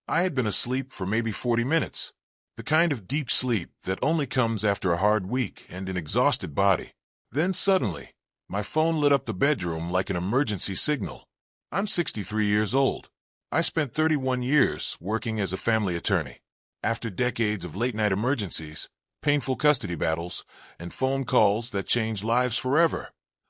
I had been asleep for maybe 40 minutes, the kind of deep sleep that only comes after a hard week and an exhausted body. Then suddenly, my phone lit up the bedroom like an emergency signal. I'm 63 years old. I spent 31 years working as a family attorney. After decades of late-night emergencies, painful custody battles, and phone calls that change lives forever,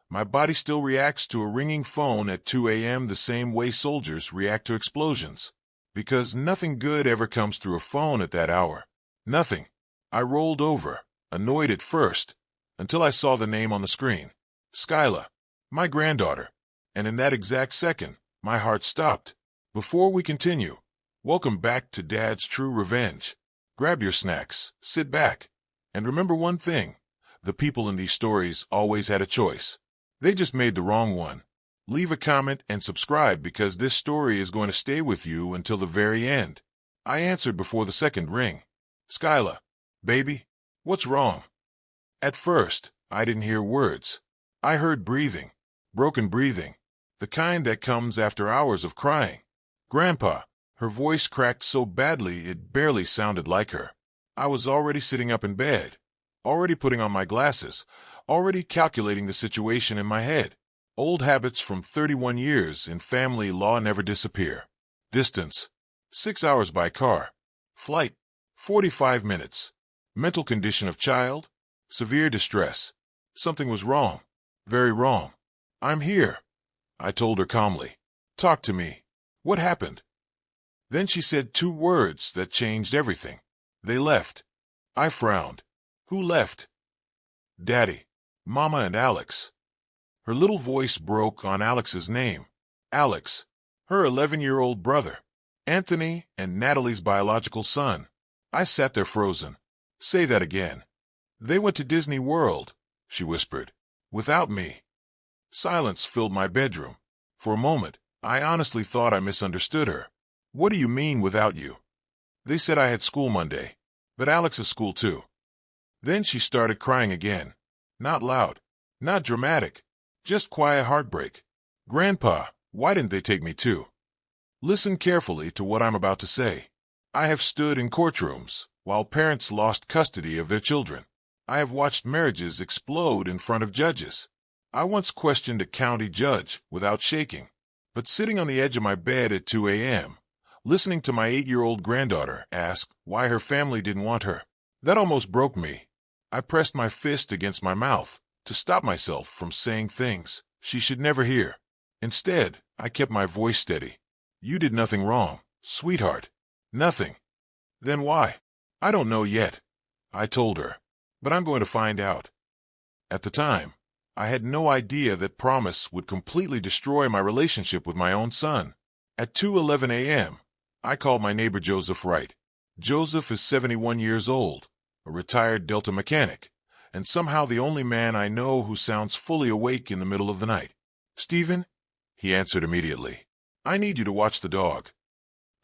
my body still reacts to a ringing phone at 2 a.m. the same way soldiers react to explosions. Because nothing good ever comes through a phone at that hour. Nothing. I rolled over, annoyed at first, until I saw the name on the screen. Skyla, my granddaughter. And in that exact second, my heart stopped. Before we continue, welcome back to Dad's True Revenge. Grab your snacks, sit back, and remember one thing. The people in these stories always had a choice. They just made the wrong one. Leave a comment and subscribe because this story is going to stay with you until the very end. I answered before the second ring. Skyla, baby, what's wrong? At first, I didn't hear words. I heard breathing, broken breathing, the kind that comes after hours of crying. Grandpa, her voice cracked so badly it barely sounded like her. I was already sitting up in bed, already putting on my glasses, already calculating the situation in my head. Old habits from 31 years in family law never disappear. Distance, 6 hours by car. Flight, 45 minutes. Mental condition of child, severe distress. Something was wrong, very wrong. I'm here, I told her calmly. Talk to me. What happened? Then she said 2 words that changed everything. They left. I frowned. Who left? Daddy, Mama, and Alex. Her little voice broke on Alex's name. Alex, her 11-year-old brother. Anthony and Natalie's biological son. I sat there frozen. Say that again. They went to Disney World, she whispered. Without me. Silence filled my bedroom. For a moment, I honestly thought I misunderstood her. What do you mean without you? They said I had school Monday, but Alex has school too. Then she started crying again. Not loud, not dramatic. Just quiet heartbreak. Grandpa, why didn't they take me too? Listen carefully to what I'm about to say. I have stood in courtrooms while parents lost custody of their children. I have watched marriages explode in front of judges. I once questioned a county judge without shaking. But sitting on the edge of my bed at 2 a.m., listening to my 8-year-old granddaughter ask why her family didn't want her, that almost broke me. I pressed my fist against my mouth to stop myself from saying things she should never hear. Instead, I kept my voice steady. You did nothing wrong, sweetheart. Nothing. Then why? I don't know yet, I told her, but I'm going to find out. At the time, I had no idea that promise would completely destroy my relationship with my own son. At 2:11 a.m., I called my neighbor Joseph Wright. Joseph is 71 years old, a retired Delta mechanic, and somehow the only man I know who sounds fully awake in the middle of the night. Stephen, he answered immediately. I need you to watch the dog.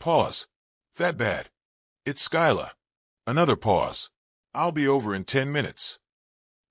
Pause. That bad. It's Skyla. Another pause. I'll be over in 10 minutes.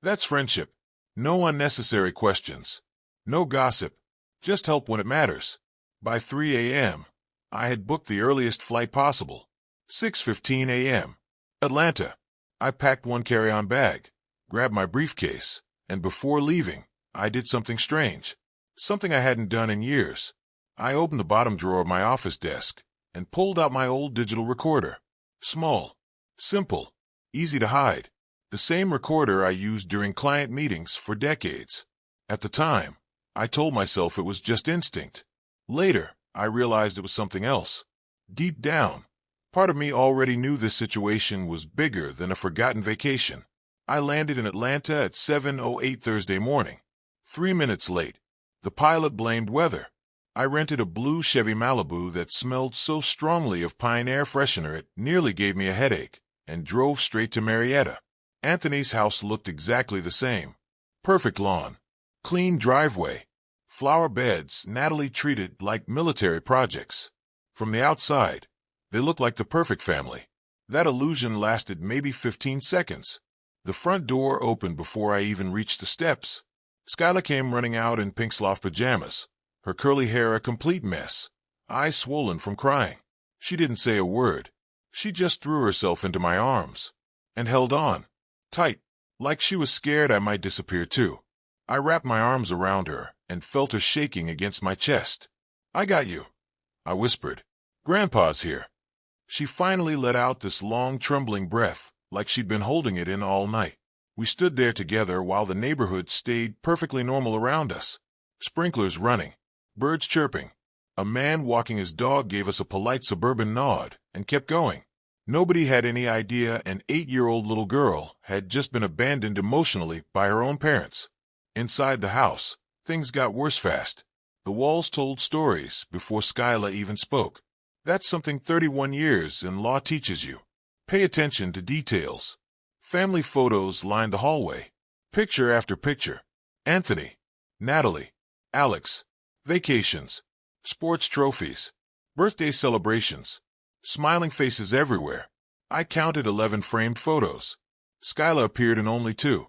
That's friendship. No unnecessary questions. No gossip. Just help when it matters. By 3 a.m., I had booked the earliest flight possible. 6:15 a.m. Atlanta. I packed one carry-on bag, grabbed my briefcase, and before leaving, I did something strange. Something I hadn't done in years. I opened the bottom drawer of my office desk and pulled out my old digital recorder. Small, simple, easy to hide. The same recorder I used during client meetings for decades. At the time, I told myself it was just instinct. Later, I realized it was something else. Deep down, part of me already knew this situation was bigger than a forgotten vacation. I landed in Atlanta at 7:08 Thursday morning. 3 minutes late. The pilot blamed weather. I rented a blue Chevy Malibu that smelled so strongly of pine air freshener it nearly gave me a headache, and drove straight to Marietta. Anthony's house looked exactly the same. Perfect lawn, clean driveway, flower beds Natalie treated like military projects. From the outside, they looked like the perfect family. That illusion lasted maybe 15 seconds. The front door opened before I even reached the steps. Skyla came running out in pink sloth pajamas, her curly hair a complete mess, eyes swollen from crying. She didn't say a word. She just threw herself into my arms and held on tight, like she was scared I might disappear too. I wrapped my arms around her and felt her shaking against my chest. "I got you," I whispered. "Grandpa's here." She finally let out this long, trembling breath, like she'd been holding it in all night. We stood there together while the neighborhood stayed perfectly normal around us. Sprinklers running, birds chirping. A man walking his dog gave us a polite suburban nod and kept going. Nobody had any idea an 8-year-old little girl had just been abandoned emotionally by her own parents. Inside the house, things got worse fast. The walls told stories before Skyla even spoke. That's something 31 years in law teaches you. Pay attention to details. Family photos lined the hallway. Picture after picture. Anthony, Natalie, Alex. Vacations. Sports trophies. Birthday celebrations. Smiling faces everywhere. I counted 11 framed photos. Skyla appeared in only two.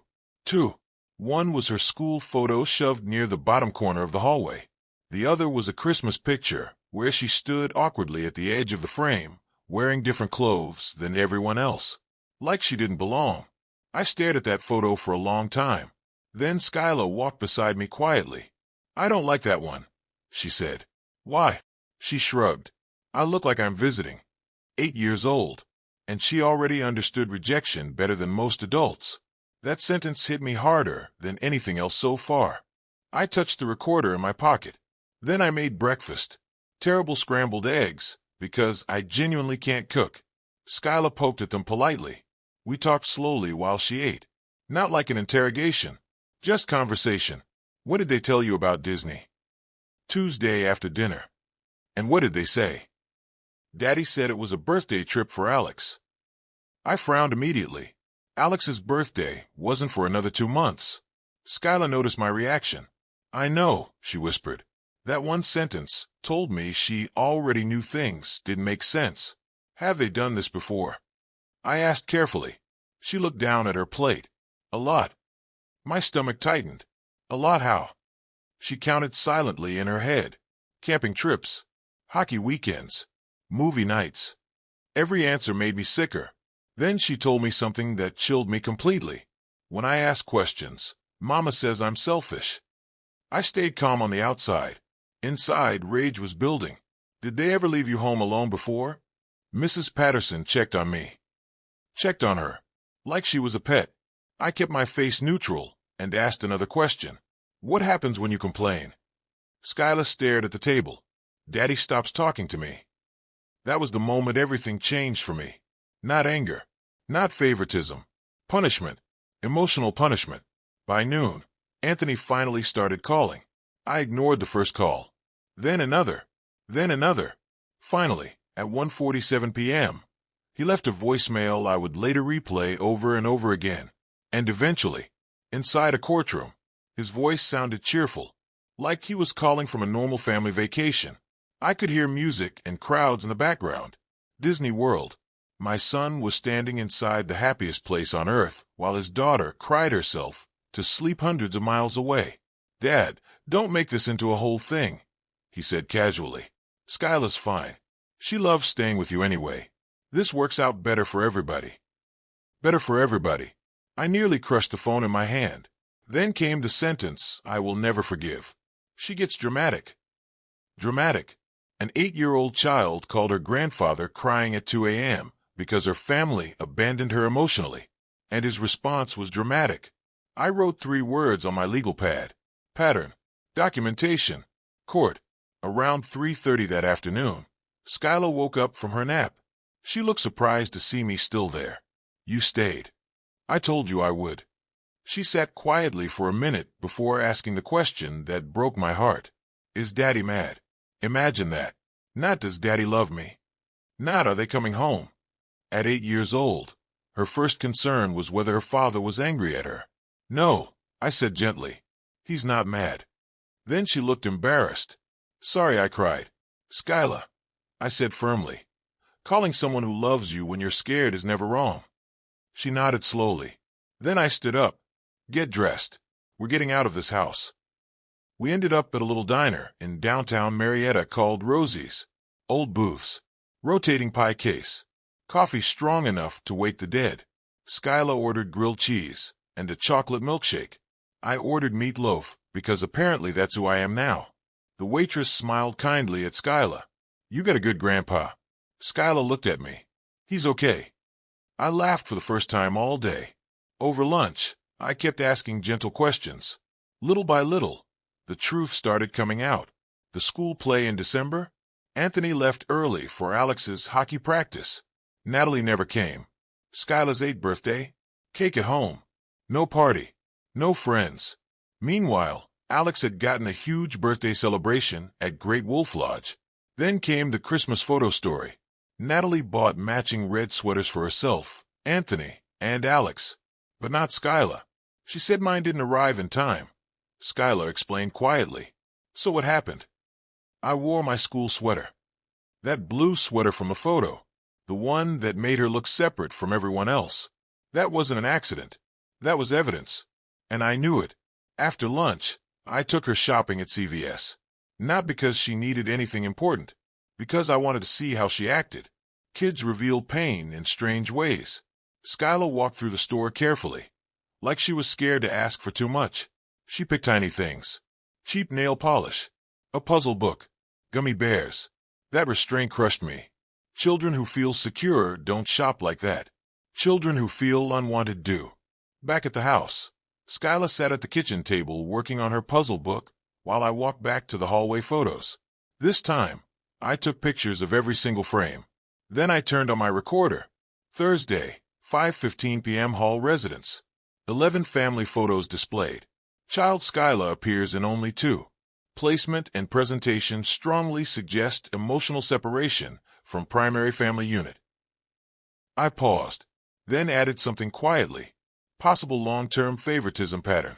One was her school photo shoved near the bottom corner of the hallway. The other was a Christmas picture where she stood awkwardly at the edge of the frame, wearing different clothes than everyone else, like she didn't belong. I stared at that photo for a long time. Then Skyla walked beside me quietly. "I don't like that one," she said. "Why?" She shrugged. "I look like I'm visiting. 8 years old. And she already understood rejection better than most adults." That sentence hit me harder than anything else so far. I touched the recorder in my pocket. Then I made breakfast. Terrible scrambled eggs, because I genuinely can't cook. Skyla poked at them politely. We talked slowly while she ate. Not like an interrogation, just conversation. "What did they tell you about Disney?" "Tuesday after dinner." "And what did they say?" "Daddy said it was a birthday trip for Alex." I frowned immediately. Alex's birthday wasn't for another 2 months. Skyla noticed my reaction. "I know," she whispered. That one sentence told me she already knew things didn't make sense. "Have they done this before?" I asked carefully. She looked down at her plate. "A lot." My stomach tightened. "A lot how?" She counted silently in her head. Camping trips, hockey weekends, movie nights. Every answer made me sicker. Then she told me something that chilled me completely. "When I ask questions, Mama says I'm selfish." I stayed calm on the outside. Inside, rage was building. "Did they ever leave you home alone before?" Mrs. Patterson checked on me. Checked on her. Like she was a pet. I kept my face neutral and asked another question. "What happens when you complain?" Skyla stared at the table. "Daddy stops talking to me." That was the moment everything changed for me. Not anger. Not favoritism. Punishment. Emotional punishment. By noon, Anthony finally started calling. I ignored the first call. Then another. Then another. Finally, at 1:47 p.m., he left a voicemail I would later replay over and over again. And eventually, inside a courtroom, his voice sounded cheerful, like he was calling from a normal family vacation. I could hear music and crowds in the background. Disney World. My son was standing inside the happiest place on earth while his daughter cried herself to sleep hundreds of miles away. "Dad, don't make this into a whole thing," he said casually. "Skyla's fine. She loves staying with you anyway. This works out better for everybody." Better for everybody. I nearly crushed the phone in my hand. Then came the sentence I will never forgive. "She gets dramatic." Dramatic. An 8-year-old child called her grandfather crying at 2 a.m. because her family abandoned her emotionally. And his response was dramatic. I wrote 3 words on my legal pad. Pattern. Documentation. Court. Around 3:30 that afternoon, Skyla woke up from her nap. She looked surprised to see me still there. "You stayed. I told you I would." She sat quietly for a minute before asking the question that broke my heart. "Is Daddy mad?" Imagine that. Not does Daddy love me. Not are they coming home. At 8 years old, her first concern was whether her father was angry at her. "No," I said gently. "He's not mad." Then she looked embarrassed. "Sorry," I cried. "Skyla," I said firmly. "Calling someone who loves you when you're scared is never wrong." She nodded slowly. Then I stood up. "Get dressed. We're getting out of this house." We ended up at a little diner in downtown Marietta called Rosie's. Old booths. Rotating pie case. Coffee strong enough to wake the dead. Skyla ordered grilled cheese and a chocolate milkshake. I ordered meatloaf because apparently that's who I am now. The waitress smiled kindly at Skyla. You got a good grandpa. Skyla looked at me. He's okay. I laughed for the first time all day. Over lunch, I kept asking gentle questions. Little by little, the truth started coming out. The school play in December? Anthony left early for Alex's hockey practice. Natalie never came. Skyla's 8th birthday? Cake at home. No party. No friends. Meanwhile, Alex had gotten a huge birthday celebration at Great Wolf Lodge. Then came the Christmas photo story. Natalie bought matching red sweaters for herself, Anthony, and Alex. But not Skyla. She said mine didn't arrive in time. Skyla explained quietly. So what happened? I wore my school sweater. That blue sweater from the photo. The one that made her look separate from everyone else. That wasn't an accident. That was evidence. And I knew it. After lunch, I took her shopping at CVS. Not because she needed anything important. Because I wanted to see how she acted. Kids reveal pain in strange ways. Skyla walked through the store carefully. Like she was scared to ask for too much. She picked tiny things. Cheap nail polish. A puzzle book. Gummy bears. That restraint crushed me. Children who feel secure don't shop like that. Children who feel unwanted do. Back at the house, Skyla sat at the kitchen table working on her puzzle book while I walked back to the hallway photos. This time, I took pictures of every single frame. Then I turned on my recorder. Thursday, 5:15 p.m. Hall residence. 11 family photos displayed. Child Skyla appears in only 2. Placement and presentation strongly suggest emotional separation from primary family unit. I paused, then added something quietly. Possible long-term favoritism pattern.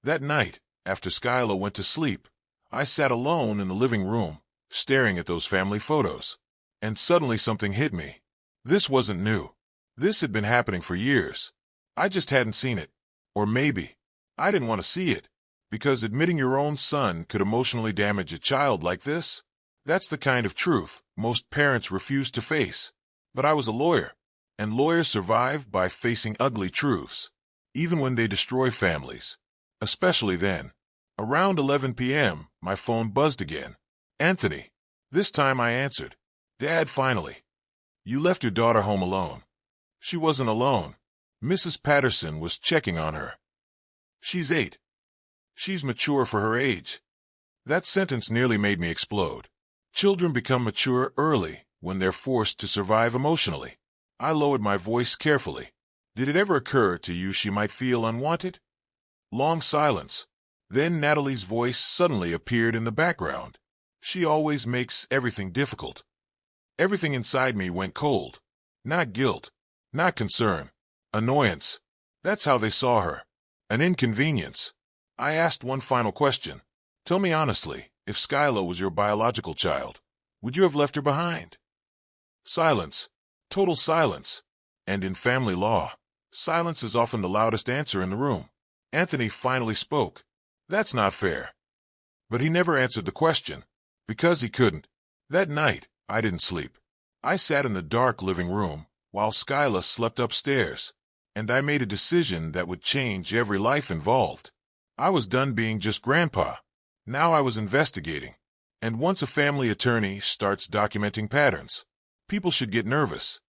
That night, after Skyla went to sleep, I sat alone in the living room, staring at those family photos. And suddenly something hit me. This wasn't new. This had been happening for years. I just hadn't seen it. Or maybe I didn't want to see it. Because admitting your own son could emotionally damage a child like this? That's the kind of truth most parents refuse to face. But I was a lawyer. And lawyers survive by facing ugly truths. Even when they destroy families. Especially then. Around 11 p.m., my phone buzzed again. Anthony. This time I answered. Dad, finally. You left your daughter home alone. She wasn't alone. Mrs. Patterson was checking on her. She's 8. She's mature for her age. That sentence nearly made me explode. Children become mature early when they're forced to survive emotionally. I lowered my voice carefully. Did it ever occur to you she might feel unwanted? Long silence. Then Natalie's voice suddenly appeared in the background. She always makes everything difficult. Everything inside me went cold. Not guilt. Not concern. Annoyance. That's how they saw her. An inconvenience. I asked one final question. Tell me honestly, if Skyla was your biological child, would you have left her behind? Silence. Total silence. And in family law, silence is often the loudest answer in the room. Anthony finally spoke. That's not fair. But he never answered the question. Because he couldn't. That night, I didn't sleep. I sat in the dark living room while Skyla slept upstairs. And I made a decision that would change every life involved. I was done being just grandpa. Now I was investigating. And once a family attorney starts documenting patterns, people should get nervous.